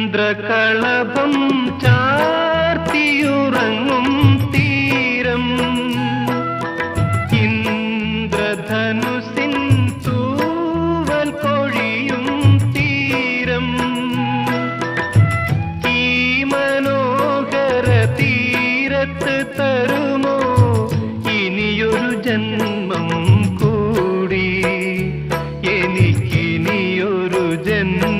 ചന്ദ്രകളഭം ചാർത്തിയുറങ്ങും തീരം ഇന്ദ്രധനുസിൻ തൂവൽ പൊഴിയും തീരം ഈ മനോഹര തീരത്ത് തരുമോ ഇനിയൊരു ജന്മം കൂടി എനിക്കിനിയൊരു ജന്മം